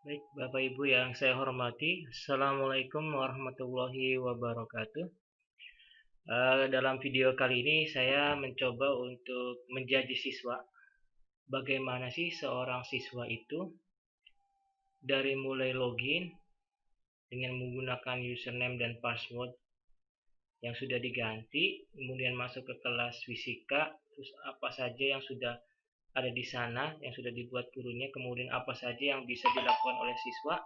Baik, Bapak Ibu yang saya hormati, Assalamualaikum warahmatullahi wabarakatuh. Dalam video kali ini saya mencoba untuk menjadi siswa. Bagaimana sih seorang siswa itu dari mulai login dengan menggunakan username dan password yang sudah diganti, kemudian masuk ke kelas fisika, terus apa saja yang sudah ada di sana, yang sudah dibuat gurunya, kemudian apa saja yang bisa dilakukan oleh siswa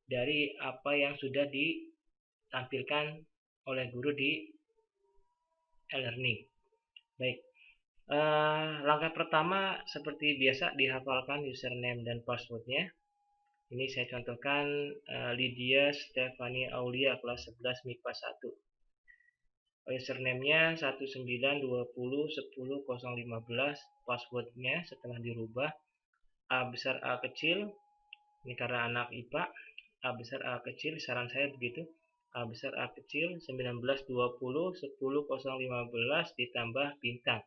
dari apa yang sudah ditampilkan oleh guru di e-learning. Baik, langkah pertama seperti biasa dihafalkan username dan passwordnya. Ini saya contohkan Lydia Stefani Aulia kelas 11 MIPA 1. Username-nya 1920101015, passwordnya setelah dirubah A besar A kecil, ini karena anak IPA, A besar A kecil, saran saya begitu, A besar A kecil 1920101015 ditambah bintang.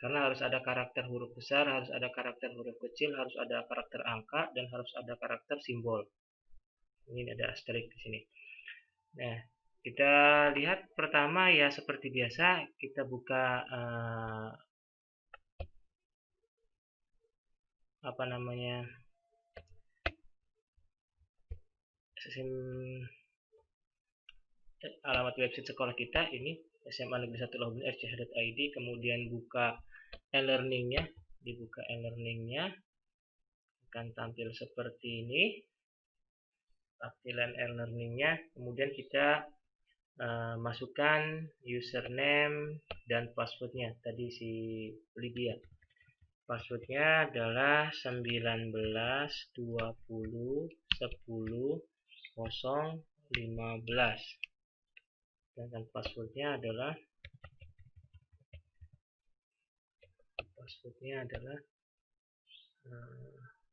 Karena harus ada karakter huruf besar, harus ada karakter huruf kecil, harus ada karakter angka, dan harus ada karakter simbol. Ini ada asterik di sini. Nah, kita lihat pertama ya seperti biasa, kita buka alamat website sekolah kita, ini SMA Negeri 1 Lobun rch.id, kemudian buka e-learningnya, dibuka e-learningnya akan tampil seperti ini tampilan e-learningnya. Kemudian kita masukkan username dan passwordnya tadi si Lydia. Passwordnya adalah 1920101015, dan passwordnya adalah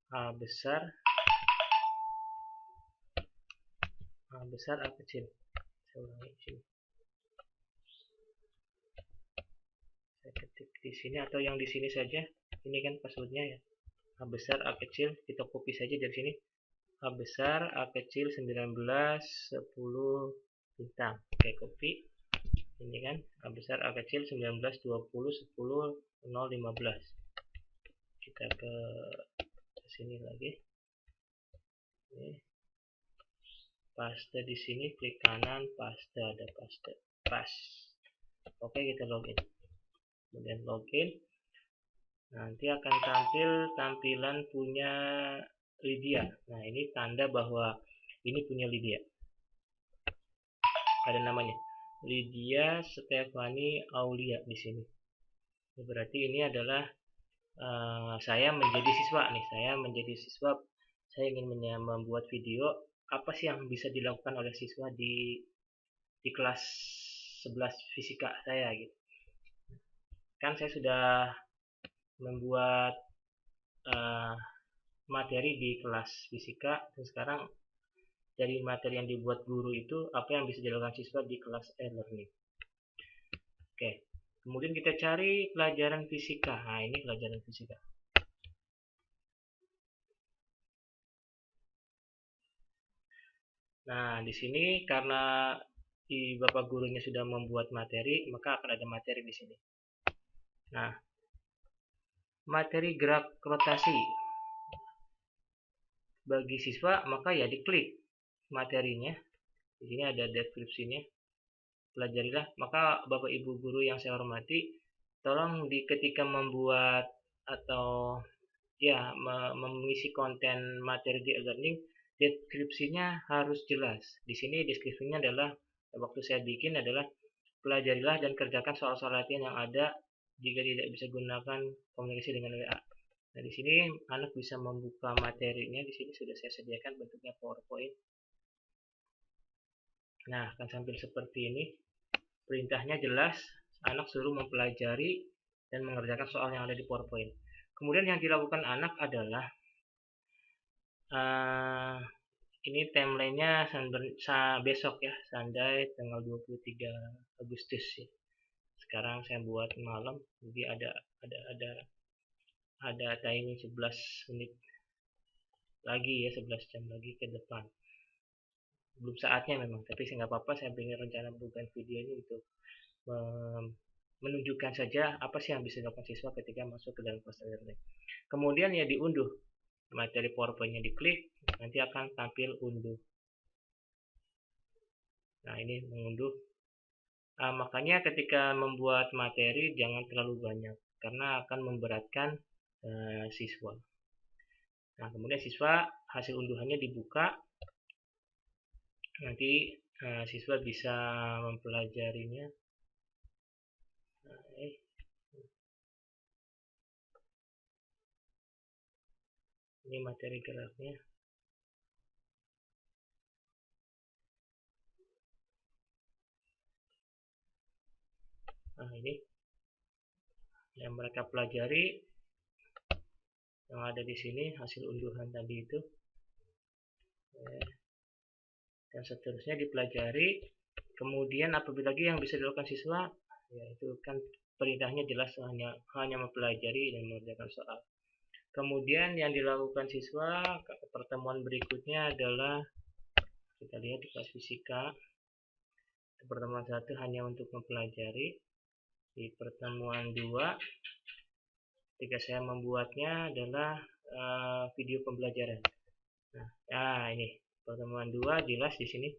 A besar A kecil. Saya ulangi di sini. Saya ketik di sini atau yang di sini saja. Ini kan passwordnya ya. A besar A kecil, kita copy saja dari sini. A besar A kecil 1910 bintang. Oke, copy. Ini kan A besar A kecil 1920101015. Kita ke sini lagi. Ini paste di sini, klik kanan, paste, ada paste, pas. Oke, kita login. Kemudian login. Nanti akan tampil tampilan punya Lydia. Nah, ini tanda bahwa ini punya Lydia. Ada namanya. Lydia Stefani Aulia di sini. Berarti ini adalah saya menjadi siswa nih. Saya ingin membuat video apa sih yang bisa dilakukan oleh siswa di kelas 11 fisika saya gitu. Kan saya sudah membuat materi di kelas fisika, dan sekarang dari materi yang dibuat guru itu apa yang bisa dilakukan siswa di kelas e-learning. Oke, kemudian kita cari pelajaran fisika. Nah, ini pelajaran fisika. Nah, di sini karena Bapak gurunya sudah membuat materi, maka akan ada materi di sini. Nah, materi gerak rotasi bagi siswa, maka ya diklik materinya. Di sini ada deskripsinya. Pelajarilah. Maka Bapak Ibu guru yang saya hormati, tolong ketika membuat atau ya mengisi konten materi di e-learning, deskripsinya harus jelas. Di sini deskripsinya adalah waktu saya bikin adalah pelajarilah dan kerjakan soal-soal latihan yang ada. Jika tidak bisa gunakan komunikasi dengan WA. Nah, di sini anak bisa membuka materinya. Di sini sudah saya sediakan bentuknya PowerPoint. Nah, akan tampil seperti ini. Perintahnya jelas, anak suruh mempelajari dan mengerjakan soal yang ada di PowerPoint. Kemudian yang dilakukan anak adalah ini timelinenya besok ya, Sunday tanggal 23 Agustus ya. Sekarang saya buat malam, jadi ada timing 11 menit. lagi ya, 11 jam lagi ke depan. Belum saatnya memang, tapi nggak apa-apa, saya punya rencana bukan video ini untuk menunjukkan saja apa sih yang bisa dilakukan siswa ketika masuk ke dalam kelas e-learning. Kemudian ya diunduh, materi PowerPoint-nya diklik, nanti akan tampil unduh. Nah ini mengunduh. Makanya ketika membuat materi jangan terlalu banyak, karena akan memberatkan siswa. Nah kemudian siswa hasil unduhannya dibuka, nanti siswa bisa mempelajarinya. Ini materi geraknya. Nah ini yang mereka pelajari, yang ada di sini hasil unduhan tadi itu, dan seterusnya dipelajari. Kemudian apabila lagi yang bisa dilakukan siswa, yaitu kan perintahnya jelas hanya mempelajari dan mengerjakan soal. Kemudian yang dilakukan siswa pertemuan berikutnya adalah kita lihat di kelas fisika. Pertemuan 1 hanya untuk mempelajari. Di pertemuan 2 ketika saya membuatnya adalah video pembelajaran. Nah, ini pertemuan 2 jelas di sini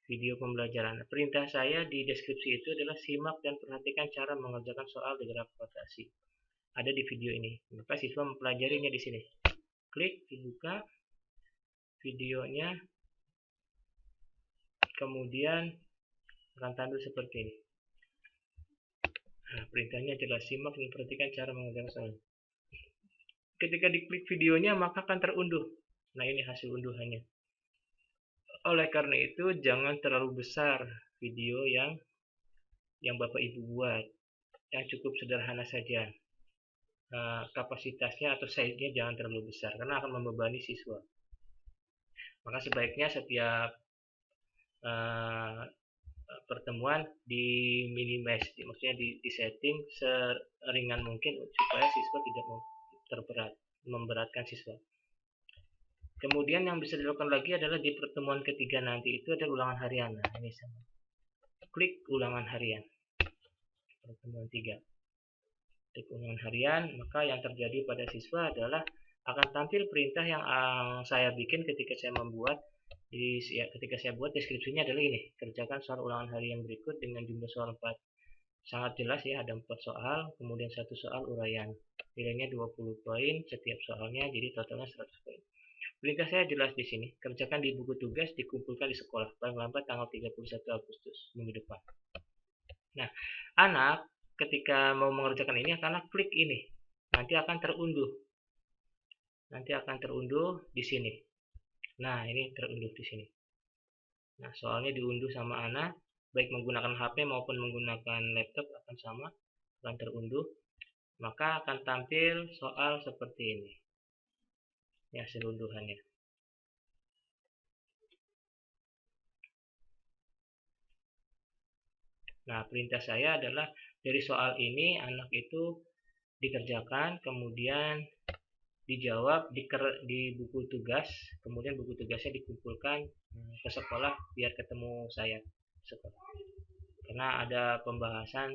video pembelajaran. Perintah saya di deskripsi itu adalah simak dan perhatikan cara mengerjakan soal di graf rotasi. Ada di video ini. Maka siswa mempelajarinya di sini. Klik, dibuka videonya, kemudian akan tampil seperti ini. Nah, perintahnya jelas, simak dan perhatikan cara mengerjakan soal. Ketika diklik videonya maka akan terunduh. Nah ini hasil unduhannya. Oleh karena itu jangan terlalu besar video yang Bapak Ibu buat, yang cukup sederhana saja. Kapasitasnya atau size-nya jangan terlalu besar karena akan membebani siswa. Maka sebaiknya setiap pertemuan di minimize, maksudnya di setting seringan mungkin supaya siswa tidak memberatkan siswa. Kemudian yang bisa dilakukan lagi adalah di pertemuan ketiga nanti itu ada ulangan harian. Nah, ini sama. Klik ulangan harian. Pertemuan 3. Klik ulangan harian, maka yang terjadi pada siswa adalah akan tampil perintah yang saya bikin ketika saya membuat. Ketika saya buat deskripsinya adalah ini, kerjakan soal ulangan harian berikut dengan jumlah soal 4. Sangat jelas ya, ada 4 soal, kemudian 1 soal uraian. Nilainya 20 poin setiap soalnya, jadi totalnya 100 poin. Perintah saya jelas di sini, kerjakan di buku tugas, dikumpulkan di sekolah, paling lambat tanggal 31 Agustus minggu depan. Nah, anak ketika mau mengerjakan ini, anak klik ini, nanti akan terunduh. Nanti akan terunduh di sini. Nah, ini terunduh di sini. Nah, soalnya diunduh sama anak, baik menggunakan HP maupun menggunakan laptop akan sama, akan terunduh. Maka akan tampil soal seperti ini. Ya, hasil unduhannya. Nah, perintah saya adalah dari soal ini anak itu dikerjakan, kemudian dijawab di buku tugas, kemudian buku tugasnya dikumpulkan ke sekolah biar ketemu saya sekolah. Karena ada pembahasan,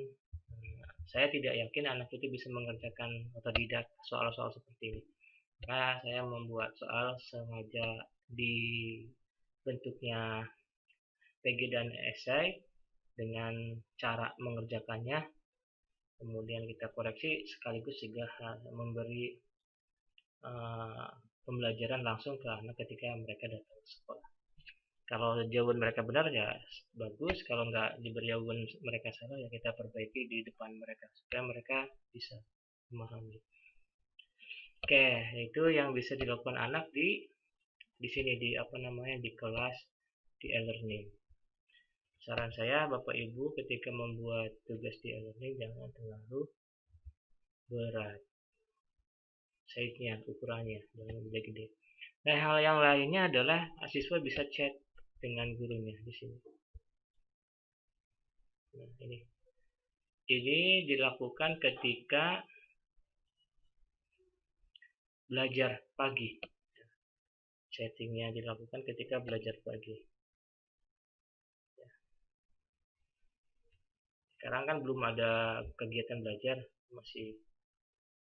saya tidak yakin anak itu bisa mengerjakan otodidak soal-soal seperti ini. Maka saya membuat soal sengaja di bentuknya PG dan esai dengan cara mengerjakannya, kemudian kita koreksi sekaligus juga memberi pembelajaran langsung ke anak ketika mereka datang ke sekolah. Kalau jawaban mereka benar ya bagus, kalau nggak diberi jawaban mereka salah ya kita perbaiki di depan mereka supaya mereka bisa memahami. Oke, itu yang bisa dilakukan anak di sini di kelas di e-learning. Saran saya Bapak Ibu ketika membuat tugas di e-learning jangan terlalu berat. Size-nya, ukurannya jangan gede-gede. Nah, hal yang lainnya adalah siswa bisa chat dengan gurunya di sini. Nah, ini dilakukan ketika belajar pagi. settingnya dilakukan ketika belajar pagi. Sekarang kan belum ada kegiatan belajar, masih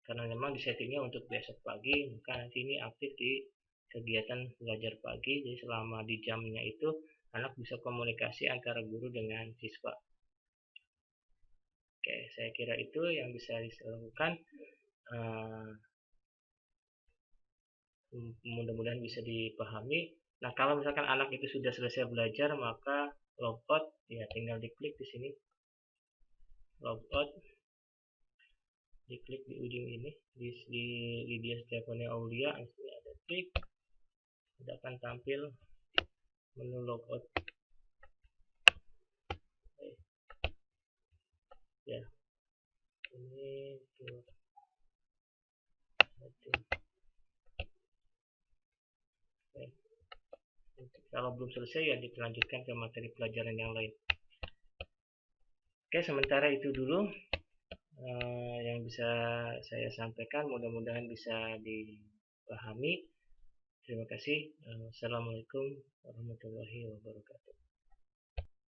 karena memang di settingnya untuk besok pagi, maka nanti ini aktif di kegiatan belajar pagi. Jadi selama di jamnya itu anak bisa komunikasi antara guru dengan siswa. Oke, saya kira itu yang bisa dilakukan. Mudah-mudahan bisa dipahami. Nah, kalau misalkan anak itu sudah selesai belajar, maka logout ya tinggal diklik di sini, logout, diklik di ujung ini di Lydia Setiawana Aulia, di sini ada klik, sudah akan tampil menu logout. Ya, ini tuh. Kalau belum selesai ya dilanjutkan ke materi pelajaran yang lain. Oke, sementara itu dulu yang bisa saya sampaikan, mudah-mudahan bisa dipahami. Terima kasih. Assalamualaikum warahmatullahi wabarakatuh.